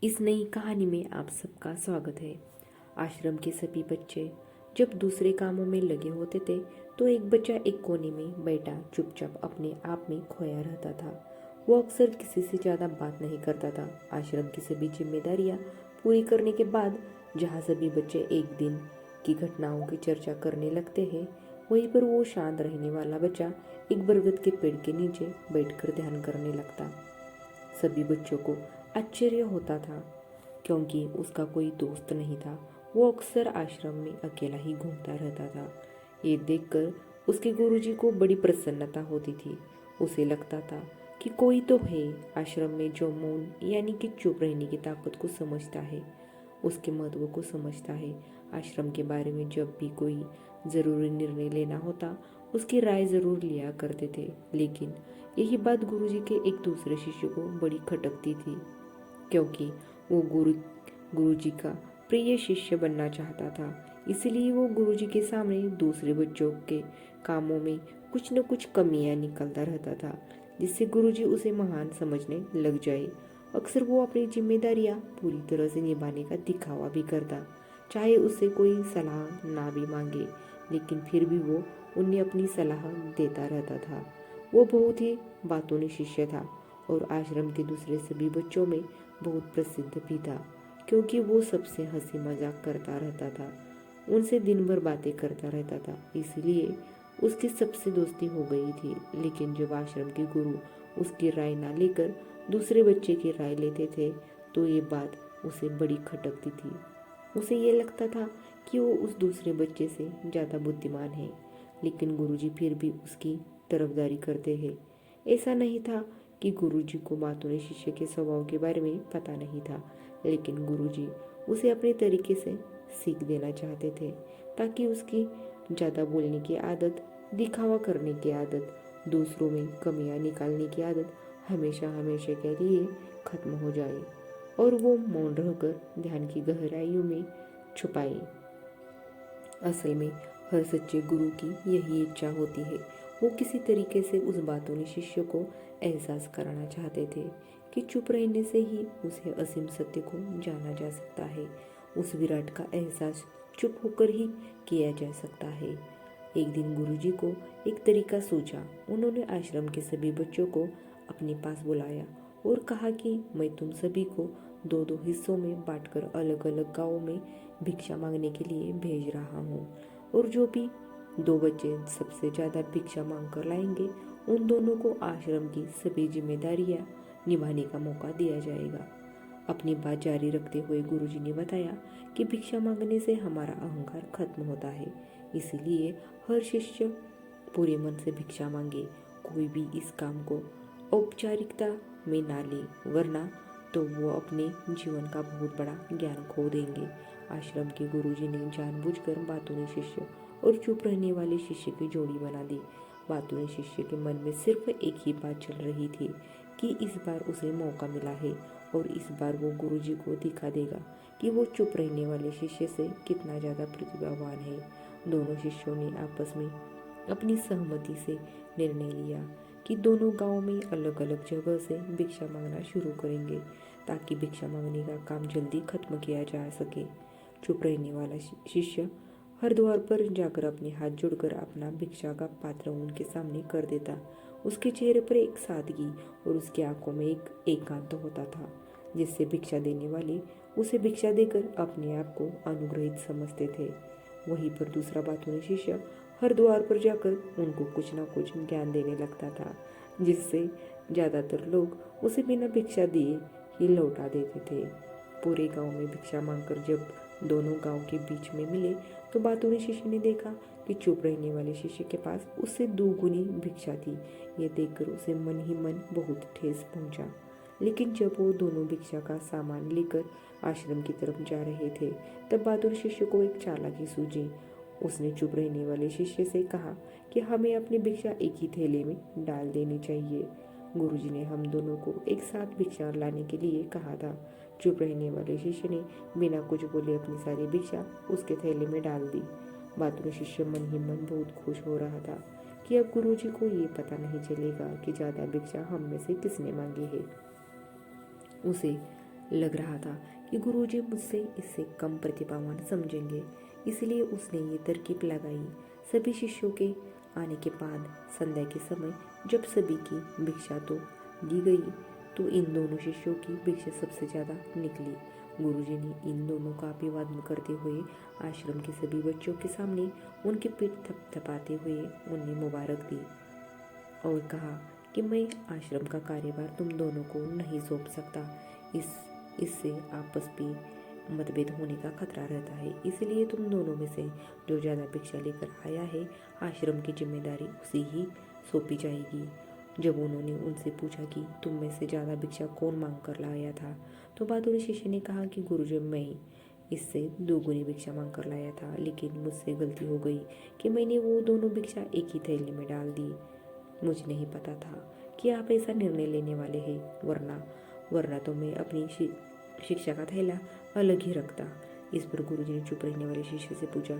इस नई कहानी में आप सबका स्वागत है। आश्रम के सभी बच्चे जब दूसरे कामों में लगे होते थे तो एक बच्चा एक कोने में बैठा चुपचाप अपने आप में खोया रहता था। वो अक्सर किसी से ज़्यादा बात नहीं करता था। आश्रम की सभी जिम्मेदारियां पूरी करने के बाद जहाँ सभी बच्चे एक दिन की घटनाओं की चर्चा करने लगते हैं, वहीं पर वो शांत रहने वाला बच्चा एक बरगद के पेड़ के नीचे बैठकर ध्यान करने लगता। सभी बच्चों को आश्चर्य होता था क्योंकि उसका कोई दोस्त नहीं था। वो अक्सर आश्रम में अकेला ही घूमता रहता था। ये देखकर उसके गुरुजी को बड़ी प्रसन्नता होती थी। उसे लगता था कि कोई तो है आश्रम में जो मौन यानी कि चुप रहने की ताकत को समझता है, उसके महत्व को समझता है। आश्रम के बारे में जब भी कोई ज़रूरी निर्णय लेना होता उसकी राय ज़रूर लिया करते थे, लेकिन यही बात गुरुजी के एक दूसरे शिष्य को बड़ी खटकती थी क्योंकि वो गुरुजी का प्रिय शिष्य बनना चाहता था। इसलिए वो गुरुजी के सामने दूसरे बच्चों के कामों में कुछ न कुछ कमियां निकलता रहता था, जिससे गुरुजी उसे महान समझने लग जाए। अक्सर वो अपनी जिम्मेदारियां पूरी तरह से निभाने का दिखावा भी करता, चाहे उससे कोई सलाह ना भी मांगे, लेकिन फिर भी वो उन्हें अपनी सलाह देता रहता था। वो बहुत ही बातूनी शिष्य था और आश्रम के दूसरे सभी बच्चों में बहुत प्रसिद्ध भी था क्योंकि वो सबसे हंसी मजाक करता रहता था, उनसे दिन भर बातें करता रहता था। इसलिए उसकी सबसे दोस्ती हो गई थी। लेकिन जब आश्रम के गुरु उसकी राय ना लेकर दूसरे बच्चे की राय लेते थे तो ये बात उसे बड़ी खटकती थी। उसे ये लगता था कि वो उस दूसरे बच्चे से ज़्यादा बुद्धिमान है, लेकिन गुरुजी फिर भी उसकी तरफदारी करते हैं। ऐसा नहीं था कि गुरुजी को बातूनी शिष्य के स्वभाव के बारे में पता नहीं था, लेकिन गुरुजी उसे अपने तरीके से सीख देना चाहते थे ताकि उसकी ज़्यादा बोलने की आदत, दिखावा करने की आदत, दूसरों में कमियां निकालने की आदत हमेशा हमेशा के लिए खत्म हो जाए और वो मौन रहकर ध्यान की गहराइयों में छुपाए। असल में हर सच्चे गुरु की यही इच्छा होती है। वो किसी तरीके से उस बातूनी शिष्य को एहसास कराना चाहते थे कि चुप रहने से ही उसे असीम सत्य को जाना जा सकता है। उस विराट का एहसास चुप होकर ही किया जा सकता है। एक दिन गुरुजी को एक तरीका सूझा। उन्होंने आश्रम के सभी बच्चों को अपने पास बुलाया और कहा कि मैं तुम सभी को दो दो हिस्सों में बांटकर अलग अलग गांवों में भिक्षा मांगने के लिए भेज रहा हूँ, और जो भी दो बच्चे सबसे ज़्यादा भिक्षा मांग कर लाएंगे उन दोनों को आश्रम की सभी जिम्मेदारियां निभाने का मौका दिया जाएगा। अपनी बात जारी रखते हुए गुरुजी ने बताया कि भिक्षा मांगने से हमारा अहंकार खत्म होता है, इसीलिए हर शिष्य पूरे मन से भिक्षा मांगे। कोई भी इस काम को औपचारिकता में ना ले, वरना तो वो अपने जीवन का बहुत बड़ा ज्ञान खो देंगे। आश्रम के गुरुजी ने जानबूझकर बातूनी शिष्य और चुप रहने वाले शिष्य की जोड़ी बना दी। बातूनी शिष्य के मन में सिर्फ एक ही बात चल रही थी कि इस बार उसे मौका मिला है और इस बार वो गुरुजी को दिखा देगा कि वो चुप रहने वाले शिष्य से कितना ज़्यादा प्रतिभावान है। दोनों शिष्यों ने आपस में अपनी सहमति से निर्णय लिया कि दोनों गांव में अलग अलग जगह से भिक्षा मांगना शुरू करेंगे ताकि भिक्षा मांगने का काम जल्दी खत्म किया जा सके। चुप रहने वाला शिष्य हर द्वार पर जाकर अपने हाथ जोड़कर अपना भिक्षा का पात्र उनके सामने कर देता। उसके चेहरे पर एक सादगी और उसकी आंखों में एक एकांत होता था, जिससे भिक्षा देने वाले उसे भिक्षा देकर अपने आप को अनुग्रहित समझते थे। वहीं पर दूसरा बातूनी शिष्य हर द्वार पर जाकर उनको कुछ न कुछ ज्ञान देने लगता था, जिससे ज़्यादातर लोग उसे बिना भिक्षा दिए ही लौटा देते थे। पूरे गांव में भिक्षा मांगकर जब दोनों गांव के बीच में मिले तो बातूनी शिष्य ने देखा कि चुप रहने वाले शिष्य के पास उससे दोगुनी भिक्षा थी। यह देखकर उसे मन ही मन बहुत ठेस पहुंचा। लेकिन जब वो दोनों भिक्षा का सामान लेकर आश्रम की तरफ जा रहे थे तब बहादुर शिष्य को एक चालाकी सूझी। उसने चुप रहने वाले शिष्य से कहा कि हमें अपनी भिक्षा एक ही थैले में डाल देनी चाहिए। गुरुजी ने हम दोनों को एक साथ भिक्षा लाने के लिए कहा था। चुप रहने वाले शिष्य ने बिना कुछ बोले अपनी सारी भिक्षा उसके थैले में डाल दी। बहादुर शिष्य मन ही मन बहुत खुश हो रहा था कि अब गुरुजी को ये पता नहीं चलेगा कि ज़्यादा भिक्षा हम में से किसने मांगी है। उसे लग रहा था कि गुरुजी मुझसे इससे कम प्रतिभावान समझेंगे, इसलिए उसने ये तरकीब लगाई। सभी शिष्यों के आने के बाद संध्या के समय जब सभी की भिक्षा तो दी गई, तो इन दोनों शिष्यों की भिक्षा सबसे ज़्यादा निकली। गुरुजी ने इन दोनों का अभिवादन करते हुए आश्रम के सभी बच्चों के सामने उनकी पीठ थपथपाते हुए उन्हें मुबारक दी और कहा कि मैं आश्रम का कार्यभार तुम दोनों को नहीं सौंप सकता। इससे आपस में मतभेद होने का खतरा रहता है, इसलिए तुम दोनों में से जो ज़्यादा भिक्षा लेकर आया है, आश्रम की जिम्मेदारी उसी ही सौंपी जाएगी। जब उन्होंने उनसे पूछा कि तुम में से ज़्यादा भिक्षा कौन मांग कर लाया था, तो बहादुर शिष्य ने कहा कि गुरुजी, मैं इससे दोगुनी भिक्षा मांग कर लाया था, लेकिन मुझसे गलती हो गई कि मैंने वो दोनों भिक्षा एक ही थैली में डाल दी। मुझे नहीं पता था कि आप ऐसा निर्णय लेने वाले हैं, वरना तो मैं अपनी शिक्षा का थैला अलग ही रखता। इस पर गुरुजी ने चुप रहने वाले शिष्य से पूछा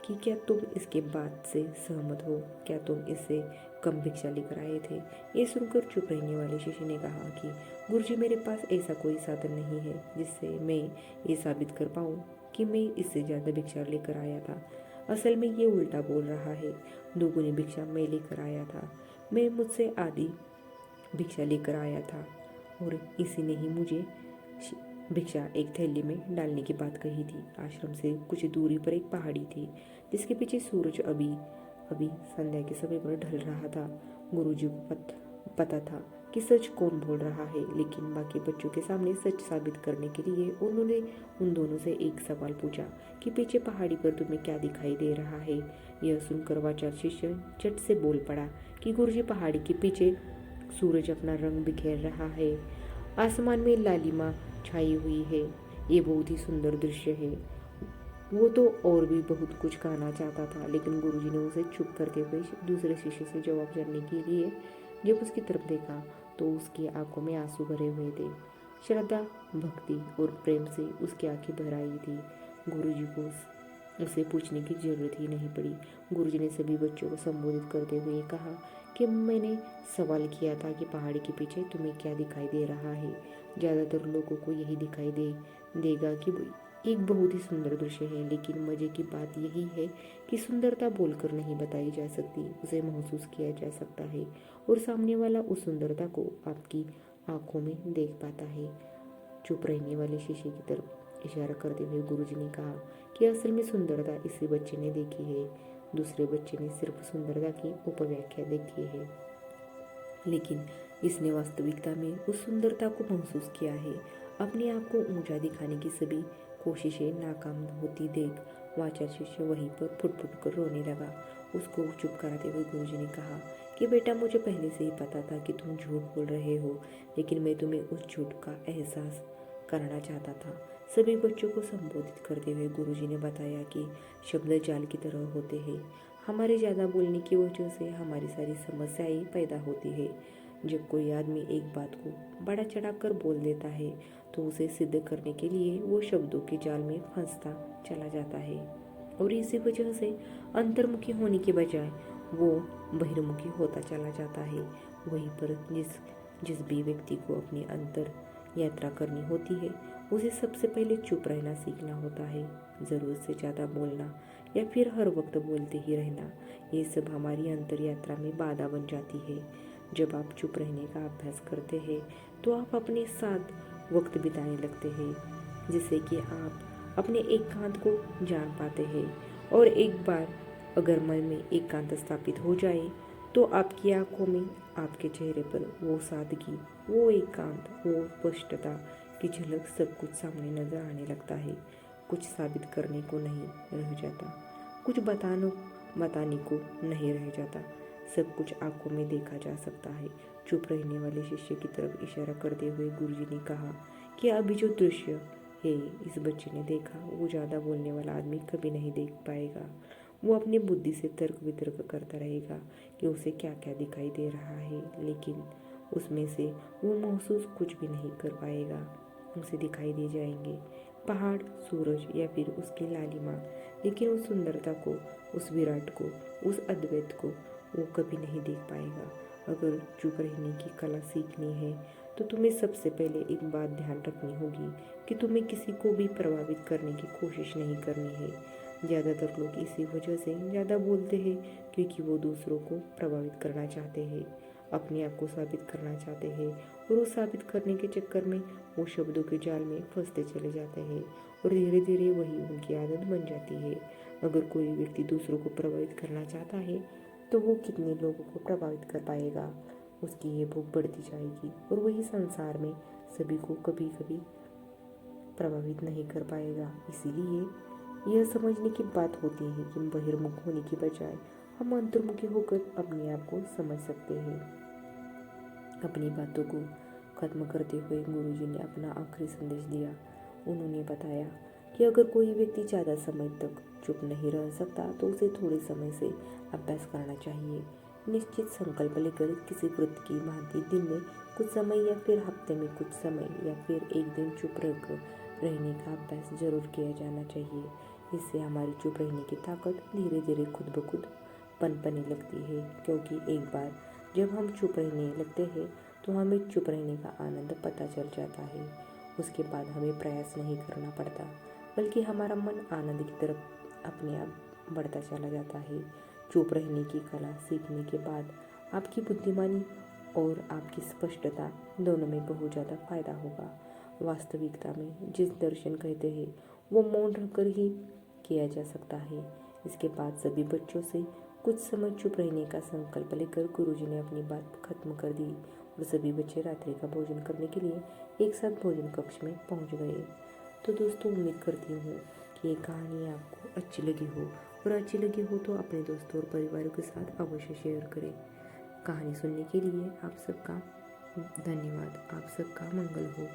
कि क्या तुम इसके बात से सहमत हो? क्या तुम इससे कम भिक्षा लेकर आए थे? ये सुनकर चुप रहने वाले शिष्य ने कहा कि गुरुजी, मेरे पास ऐसा कोई साधन नहीं है जिससे मैं ये साबित कर पाऊँ कि मैं इससे ज़्यादा भिक्षा लेकर आया था। असल में ये उल्टा बोल रहा है, दोगुनी भिक्षा मैं लेकर आया था। मैं मुझसे आधी भिक्षा लेकर आया था और इसी ने ही मुझे भिक्षा एक थैली में डालने की बात कही थी। आश्रम से कुछ दूरी पर एक पहाड़ी थी जिसके पीछे सूरज अभी अभी संध्या के समय पर ढल रहा था। गुरुजी को पता था कि सच कौन बोल रहा है, लेकिन बाकी बच्चों के सामने सच साबित करने के लिए उन्होंने उन दोनों से एक सवाल पूछा कि पीछे पहाड़ी पर तुम्हें क्या दिखाई दे रहा है। यह सुनकर वाचार शिष्य झट से बोल पड़ा कि गुरुजी, पहाड़ी के पीछे सूरज अपना रंग बिखेर रहा है, आसमान में लालिमा छाई हुई है, ये बहुत ही सुंदर दृश्य है। वो तो और भी बहुत कुछ कहना चाहता था, लेकिन गुरुजी ने उसे चुप करते हुए दूसरे शिष्य से जवाब जानने के लिए जब उसकी तरफ देखा तो उसकी आंखों में आंसू भरे हुए थे। श्रद्धा, भक्ति और प्रेम से उसकी आंखें भर आई थी। गुरुजी को उसे पूछने की जरूरत ही नहीं पड़ी। गुरुजी ने सभी बच्चों को संबोधित करते हुए कहा कि मैंने सवाल किया था कि पहाड़ी के पीछे तुम्हें क्या दिखाई दे रहा है। ज़्यादातर लोगों को यही दिखाई देगा कि एक बहुत ही सुंदर दृश्य है, लेकिन मजे की बात यही है कि सुंदरता बोलकर नहीं बताई जा सकती, उसे महसूस किया जा सकता है और सामने वाला उस सुंदरता को आपकी आंखों में देख पाता है। चुप रहने वाले शिष्य की तरफ इशारा करते हुए गुरुजी ने कहा कि असल में सुंदरता इसी बच्चे ने देखी है, दूसरे बच्चे ने सिर्फ सुंदरता की उपव्याख्या देखी है, लेकिन इसने वास्तविकता में उस सुंदरता को महसूस किया है। अपने आप को ऊंचा दिखाने की सभी कोशिशें नाकाम होती देख वाचार शिष्य वहीं पर फुट कर रोने लगा। उसको चुप कराते हुए गुरुजी ने कहा कि बेटा, मुझे पहले से ही पता था कि तुम झूठ बोल रहे हो, लेकिन मैं तुम्हें उस झूठ का एहसास कराना चाहता था। सभी बच्चों को संबोधित करते हुए गुरुजी ने बताया कि शब्द जाल की तरह होते हैं। हमारे ज़्यादा बोलने की वजह से हमारी सारी समस्याएं पैदा होती है। जब कोई आदमी एक बात को बड़ा चढ़ाकर बोल देता है तो उसे सिद्ध करने के लिए वो शब्दों के जाल में फंसता चला जाता है और इसी वजह से अंतर्मुखी होने के बजाय वो बहिर्मुखी होता चला जाता है। वहीं पर जिस भी व्यक्ति को अपनी अंतर यात्रा करनी होती है, उसे सबसे पहले चुप रहना सीखना होता है। ज़रूरत से ज़्यादा बोलना या फिर हर वक्त बोलते ही रहना, ये सब हमारी अंतर यात्रा में बाधा बन जाती है। जब आप चुप रहने का अभ्यास करते हैं तो आप अपने साथ वक्त बिताने लगते हैं, जिससे कि आप अपने एकांत को जान पाते हैं। और एक बार अगर मन में एकांत स्थापित हो जाए तो आपकी आंखों में, आपके चेहरे पर वो सादगी, वो एकांत, वो स्पष्टता की झलक सब कुछ सामने नजर आने लगता है। कुछ साबित करने को नहीं रह जाता, कुछ बताने को नहीं रह जाता, सब कुछ आंखों में देखा जा सकता है। चुप रहने वाले शिष्य की तरफ इशारा करते हुए गुरुजी ने कहा कि अभी जो दृश्य है इस बच्चे ने देखा, वो ज़्यादा बोलने वाला आदमी कभी नहीं देख पाएगा। वो अपनी बुद्धि से तर्क वितर्क करता रहेगा कि उसे क्या क्या दिखाई दे रहा है, लेकिन उसमें से वो महसूस कुछ भी नहीं कर पाएगा। उसे दिखाई दे जाएंगे पहाड़, सूरज या फिर उसकी लालिमा, लेकिन उस सुंदरता को, उस विराट को, उस अद्वैत को वो कभी नहीं देख पाएगा। अगर चुप रहने की कला सीखनी है तो तुम्हें सबसे पहले एक बात ध्यान रखनी होगी कि तुम्हें किसी को भी प्रभावित करने की कोशिश नहीं करनी है। ज़्यादातर लोग इसी वजह से ज़्यादा बोलते हैं क्योंकि वो दूसरों को प्रभावित करना चाहते हैं, अपने आप को साबित करना चाहते हैं, और वो साबित करने के चक्कर में वो शब्दों के जाल में फंसते चले जाते हैं और धीरे धीरे वही उनकी आदत बन जाती है। अगर कोई व्यक्ति दूसरों को प्रभावित करना चाहता है तो वो कितने लोगों को प्रभावित कर पाएगा, उसकी ये भूख बढ़ती जाएगी और वही संसार में सभी को कभी कभी प्रभावित नहीं कर पाएगा। इसीलिए यह समझने की बात होती है कि बहिर्मुख होने की बजाय हम अंतर्मुखी होकर अपने आप को समझ सकते हैं। अपनी बातों को खत्म करते हुए गुरुजी ने अपना आखिरी संदेश दिया। उन्होंने बताया कि अगर कोई व्यक्ति ज़्यादा समय तक चुप नहीं रह सकता तो उसे थोड़े समय से अभ्यास करना चाहिए। निश्चित संकल्प लेकर किसी व्रत की भांति दिन में कुछ समय या फिर हफ्ते में कुछ समय या फिर एक दिन चुप रहने का अभ्यास जरूर किया जाना चाहिए। इससे हमारी चुप रहने की ताकत धीरे धीरे खुद ब खुद पनपने लगती है, क्योंकि एक बार जब हम चुप रहने लगते हैं तो हमें चुप रहने का आनंद पता चल जाता है। उसके बाद हमें प्रयास नहीं करना पड़ता, बल्कि हमारा मन आनंद की तरफ अपने आप बढ़ता चला जाता है। चुप रहने की कला सीखने के बाद आपकी बुद्धिमानी और आपकी स्पष्टता दोनों में बहुत ज़्यादा फायदा होगा। वास्तविकता में जिस दर्शन कहते हैं वो मौन रहकर ही किया जा सकता है। इसके बाद सभी बच्चों से कुछ समय चुप रहने का संकल्प लेकर गुरुजी ने अपनी बात खत्म कर दी और सभी बच्चे रात्रि का भोजन करने के लिए एक साथ भोजन कक्ष में पहुंच गए। तो दोस्तों, उम्मीद करती हूँ कि ये कहानी आपको अच्छी लगी हो, और अच्छी लगी हो तो अपने दोस्तों और परिवारों के साथ अवश्य शेयर करें। कहानी सुनने के लिए आप सबका धन्यवाद। आप सबका मंगल हो।